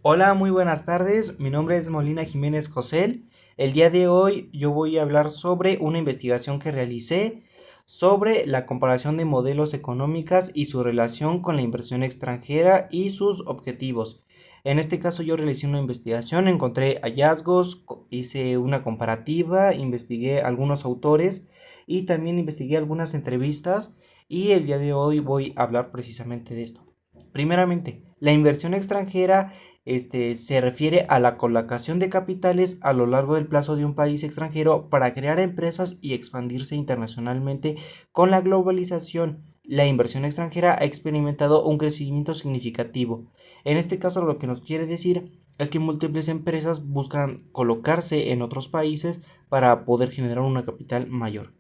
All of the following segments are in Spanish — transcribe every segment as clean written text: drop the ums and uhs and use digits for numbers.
Hola, muy buenas tardes. Mi nombre es Molina Jiménez José. El día de hoy yo voy a hablar sobre una investigación que realicé sobre la comparación de modelos económicas y su relación con la inversión extranjera y sus objetivos. En este caso yo realicé una investigación, encontré hallazgos, hice una comparativa, investigué algunos autores y también investigué algunas entrevistas y el día de hoy voy a hablar precisamente de esto. Primeramente, la inversión extranjera se refiere a la colocación de capitales a lo largo del plazo de un país extranjero para crear empresas y expandirse internacionalmente. Con la globalización, la inversión extranjera ha experimentado un crecimiento significativo. En este caso, lo que nos quiere decir es que múltiples empresas buscan colocarse en otros países para poder generar una capital mayor.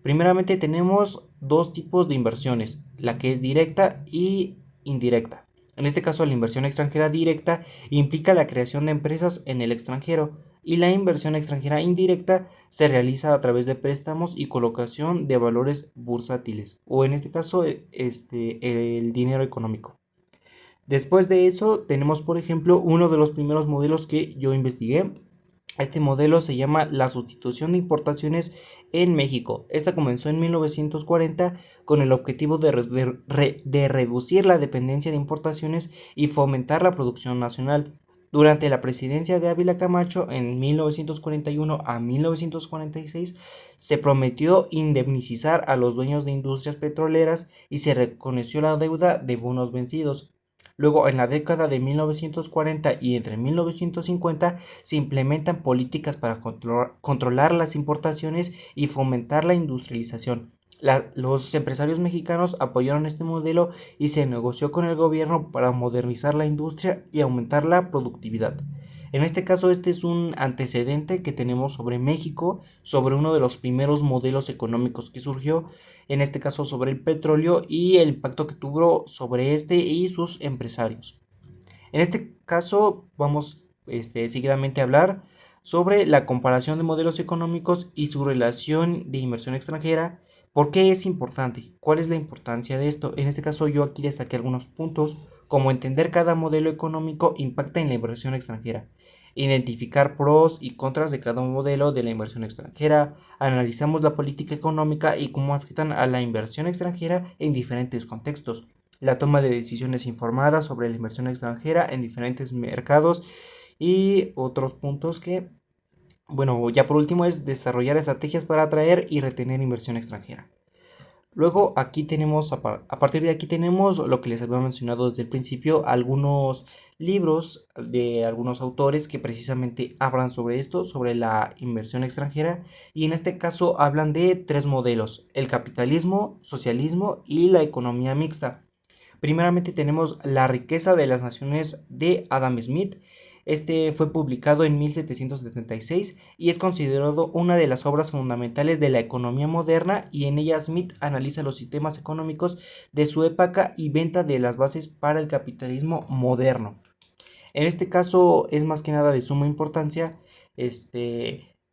Primeramente tenemos dos tipos de inversiones, la que es directa y indirecta. En este caso, la inversión extranjera directa implica la creación de empresas en el extranjero y la inversión extranjera indirecta se realiza a través de préstamos y colocación de valores bursátiles o en este caso el dinero económico. Después de eso tenemos por ejemplo uno de los primeros modelos que yo investigué. Este modelo se llama la sustitución de importaciones en México. Esta comenzó en 1940 con el objetivo de reducir la dependencia de importaciones y fomentar la producción nacional. Durante la presidencia de Ávila Camacho en 1941 a 1946 se prometió indemnizar a los dueños de industrias petroleras y se reconoció la deuda de bonos vencidos. Luego, en la década de 1940 y entre 1950, se implementan políticas para controlar las importaciones y fomentar la industrialización. Los empresarios mexicanos apoyaron este modelo y se negoció con el gobierno para modernizar la industria y aumentar la productividad. En este caso, este es un antecedente que tenemos sobre México, sobre uno de los primeros modelos económicos que surgió, en este caso sobre el petróleo y el impacto que tuvo sobre este y sus empresarios. En este caso vamos seguidamente a hablar sobre la comparación de modelos económicos y su relación de inversión extranjera. ¿Por qué es importante? ¿Cuál es la importancia de esto? En este caso yo aquí destaqué algunos puntos como entender cada modelo económico impacta en la inversión extranjera, identificar pros y contras de cada modelo de la inversión extranjera, analizamos la política económica y cómo afectan a la inversión extranjera en diferentes contextos, la toma de decisiones informadas sobre la inversión extranjera en diferentes mercados y otros puntos que, bueno, ya por último es desarrollar estrategias para atraer y retener inversión extranjera. Luego aquí tenemos, a partir de aquí tenemos lo que les había mencionado desde el principio, algunos libros de algunos autores que precisamente hablan sobre esto, sobre la inversión extranjera, y en este caso hablan de tres modelos, el capitalismo, socialismo y la economía mixta. Primeramente tenemos La riqueza de las naciones de Adam Smith. Este fue publicado en 1776 y es considerado una de las obras fundamentales de la economía moderna, y en ella Smith analiza los sistemas económicos de su época y venta de las bases para el capitalismo moderno. En este caso es más que nada de suma importancia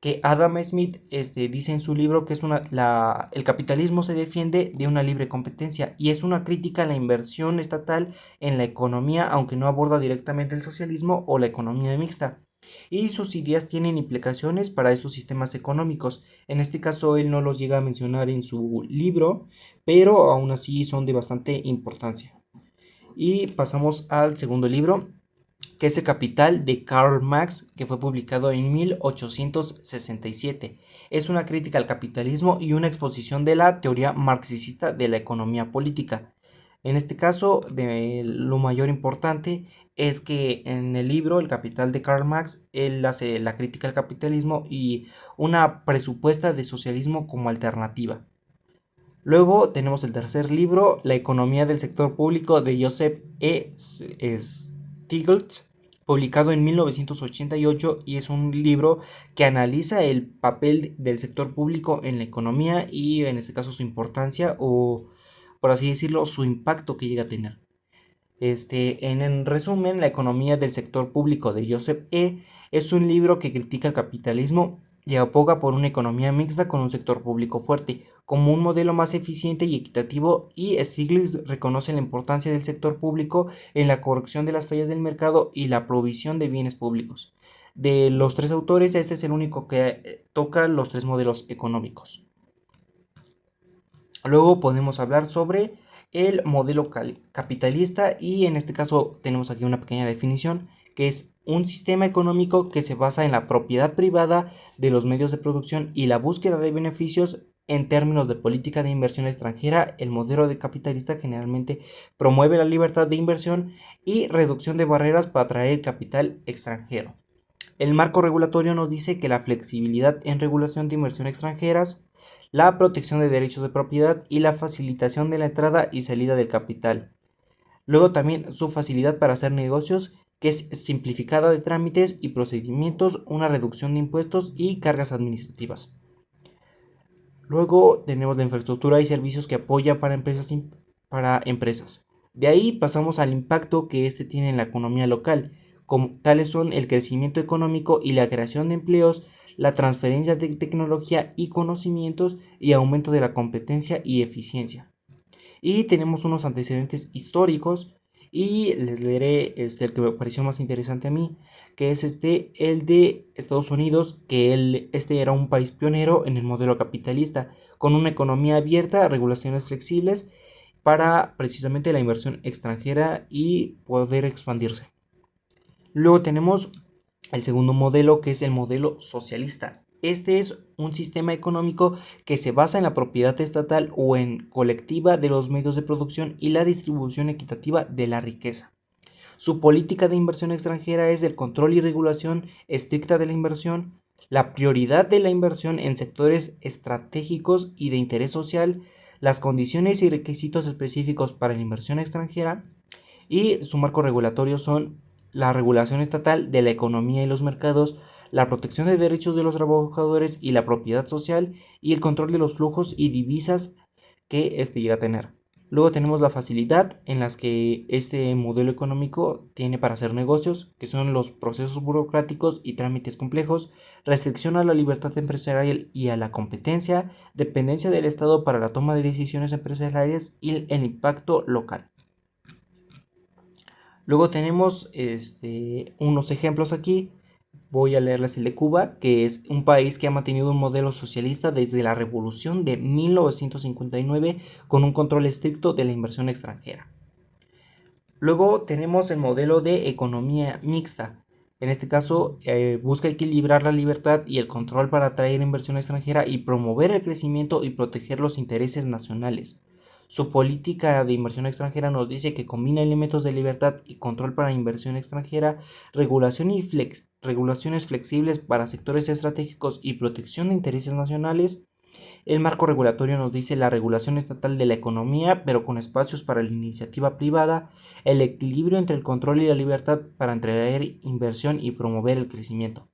que Adam Smith dice en su libro que el capitalismo se defiende de una libre competencia y es una crítica a la inversión estatal en la economía, aunque no aborda directamente el socialismo o la economía mixta. Y sus ideas tienen implicaciones para estos sistemas económicos. En este caso él no los llega a mencionar en su libro, pero aún así son de bastante importancia. Y pasamos al segundo libro, que es El Capital de Karl Marx, que fue publicado en 1867. Es una crítica al capitalismo y una exposición de la teoría marxista de la economía política. En este caso, de lo mayor importante es que en el libro El Capital de Karl Marx, él hace la crítica al capitalismo y una presupuesta de socialismo como alternativa. Luego tenemos el tercer libro, La economía del sector público de Joseph Stiglitz, publicado en 1988, y es un libro que analiza el papel del sector público en la economía y en este caso su importancia o, por así decirlo, su impacto que llega a tener. En resumen, La economía del sector público de Joseph es un libro que critica el capitalismo y aboga por una economía mixta con un sector público fuerte, como un modelo más eficiente y equitativo, y Stiglitz reconoce la importancia del sector público en la corrección de las fallas del mercado y la provisión de bienes públicos. De los tres autores, este es el único que toca los tres modelos económicos. Luego podemos hablar sobre el modelo capitalista, y en este caso tenemos aquí una pequeña definición, que es un sistema económico que se basa en la propiedad privada de los medios de producción y la búsqueda de beneficios. En términos de política de inversión extranjera, el modelo de capitalista generalmente promueve la libertad de inversión y reducción de barreras para atraer capital extranjero. El marco regulatorio nos dice que la flexibilidad en regulación de inversión extranjeras, la protección de derechos de propiedad y la facilitación de la entrada y salida del capital. Luego también su facilidad para hacer negocios, que es simplificada de trámites y procedimientos, una reducción de impuestos y cargas administrativas. Luego tenemos la infraestructura y servicios que apoya para empresas. De ahí pasamos al impacto que este tiene en la economía local, como tales son el crecimiento económico y la creación de empleos, la transferencia de tecnología y conocimientos y aumento de la competencia y eficiencia. Y tenemos unos antecedentes históricos, y les leeré el que me pareció más interesante a mí, que es el de Estados Unidos, que este era un país pionero en el modelo capitalista, con una economía abierta, regulaciones flexibles para precisamente la inversión extranjera y poder expandirse. Luego tenemos el segundo modelo, que es el modelo socialista. Este es un sistema económico que se basa en la propiedad estatal o en colectiva de los medios de producción y la distribución equitativa de la riqueza. Su política de inversión extranjera es el control y regulación estricta de la inversión, la prioridad de la inversión en sectores estratégicos y de interés social, las condiciones y requisitos específicos para la inversión extranjera, y su marco regulatorio son la regulación estatal de la economía y los mercados, la protección de derechos de los trabajadores y la propiedad social, y el control de los flujos y divisas que éste llega a tener. Luego tenemos la facilidad en las que este modelo económico tiene para hacer negocios, que son los procesos burocráticos y trámites complejos, restricción a la libertad empresarial y a la competencia, dependencia del Estado para la toma de decisiones empresariales y el impacto local. Luego tenemos unos ejemplos aquí. Voy a leerles el de Cuba, que es un país que ha mantenido un modelo socialista desde la revolución de 1959 con un control estricto de la inversión extranjera. Luego tenemos el modelo de economía mixta. En este caso, busca equilibrar la libertad y el control para atraer inversión extranjera y promover el crecimiento y proteger los intereses nacionales. Su política de inversión extranjera nos dice que combina elementos de libertad y control para inversión extranjera, regulaciones flexibles para sectores estratégicos y protección de intereses nacionales. El marco regulatorio nos dice la regulación estatal de la economía, pero con espacios para la iniciativa privada, el equilibrio entre el control y la libertad para atraer inversión y promover el crecimiento.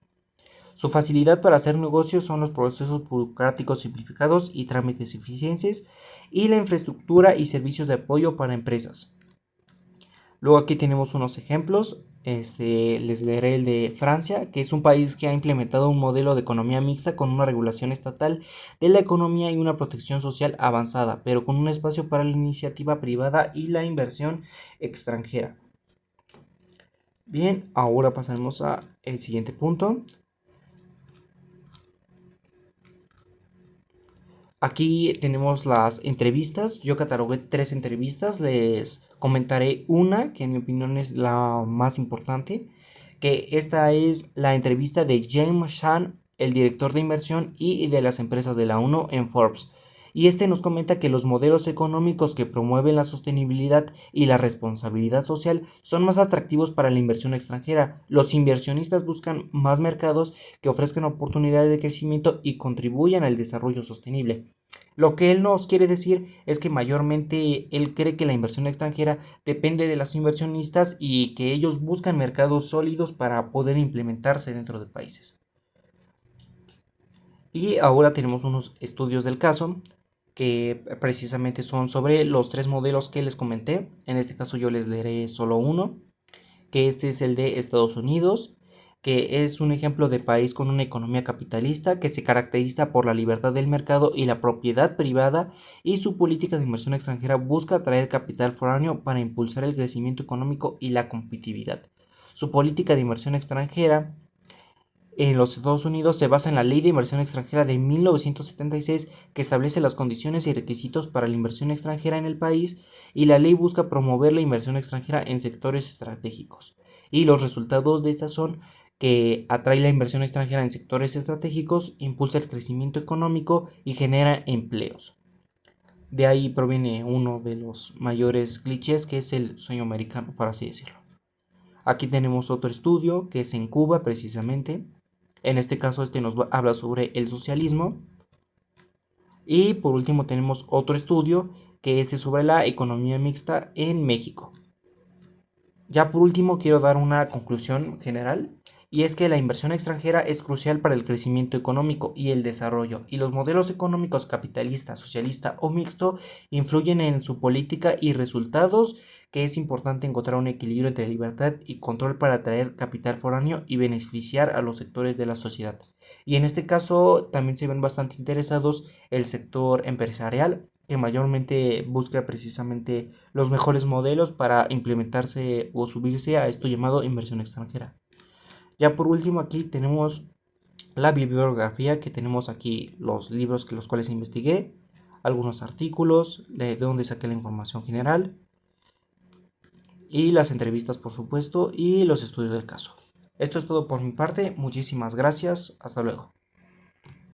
Su facilidad para hacer negocios son los procesos burocráticos simplificados y trámites eficientes, y la infraestructura y servicios de apoyo para empresas. Luego aquí tenemos unos ejemplos. Les leeré el de Francia, que es un país que ha implementado un modelo de economía mixta con una regulación estatal de la economía y una protección social avanzada, pero con un espacio para la iniciativa privada y la inversión extranjera. Bien, ahora pasaremos al siguiente punto. Aquí tenemos las entrevistas. Yo catalogué 3 entrevistas. Les comentaré una que en mi opinión es la más importante, que esta es la entrevista de James Shan, el director de inversión y de las empresas de la ONU en Forbes. Y nos comenta que los modelos económicos que promueven la sostenibilidad y la responsabilidad social son más atractivos para la inversión extranjera. Los inversionistas buscan más mercados que ofrezcan oportunidades de crecimiento y contribuyan al desarrollo sostenible. Lo que él nos quiere decir es que mayormente él cree que la inversión extranjera depende de los inversionistas y que ellos buscan mercados sólidos para poder implementarse dentro de países. Y ahora tenemos unos estudios del caso que precisamente son sobre los 3 modelos que les comenté. En este caso yo les leeré solo uno, que este es el de Estados Unidos. que es un ejemplo de país con una economía capitalista que se caracteriza por la libertad del mercado y la propiedad privada, y su política de inversión extranjera busca atraer capital foráneo para impulsar el crecimiento económico y la competitividad. Su política de inversión extranjera en los Estados Unidos se basa en la Ley de Inversión Extranjera de 1976, que establece las condiciones y requisitos para la inversión extranjera en el país, y la ley busca promover la inversión extranjera en sectores estratégicos. Y los resultados de estas son que atrae la inversión extranjera en sectores estratégicos, impulsa el crecimiento económico y genera empleos. De ahí proviene uno de los mayores clichés, que es el sueño americano, por así decirlo. Aquí tenemos otro estudio que es en Cuba precisamente. En este caso habla sobre el socialismo. Y por último tenemos otro estudio que es sobre la economía mixta en México. Ya por último quiero dar una conclusión general, y es que la inversión extranjera es crucial para el crecimiento económico y el desarrollo, y los modelos económicos capitalista, socialista o mixto influyen en su política y resultados, que es importante encontrar un equilibrio entre libertad y control para atraer capital foráneo y beneficiar a los sectores de la sociedad. Y en este caso también se ven bastante interesados el sector empresarial, que mayormente busca precisamente los mejores modelos para implementarse o subirse a esto llamado inversión extranjera. Ya por último aquí tenemos la bibliografía, que tenemos aquí los libros que los cuales investigué, algunos artículos de donde saqué la información general, y las entrevistas por supuesto, y los estudios del caso. Esto es todo por mi parte, muchísimas gracias, hasta luego.